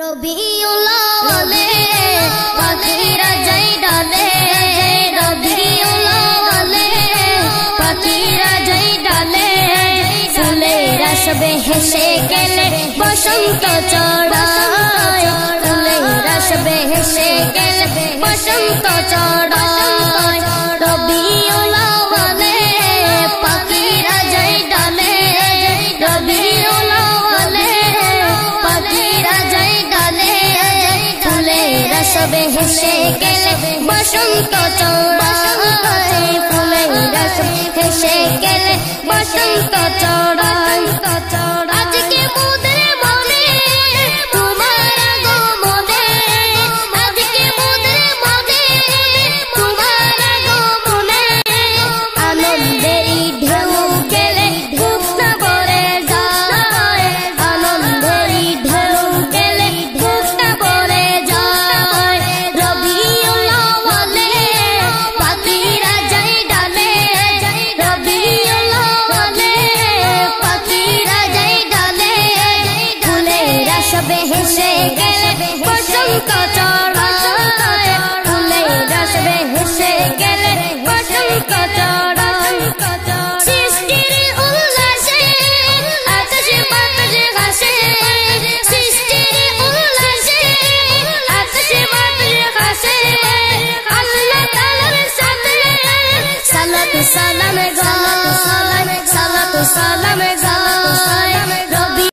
রবিউল আউয়ালে পাখিরা যাই ডালে, রবিউল আউয়ালে পাখিরা যাই ডালে, ফুলের আসবে হেসে গেলে বসন্ত চড়ায়, ফুলের আসবে হেসে গেলে বসন্ত চড়ায়। রবিউল আউয়ালে পাখিরা যাই ডালে, রবিউল আউয়ালে পাখিরা যাই ডালে, ফুলের আসবে হেসে গেলে বসন্ত চড়ায়, ফুলের আসবে হেসে গেলে বসন্ত চড়ায়। আজকে মোদের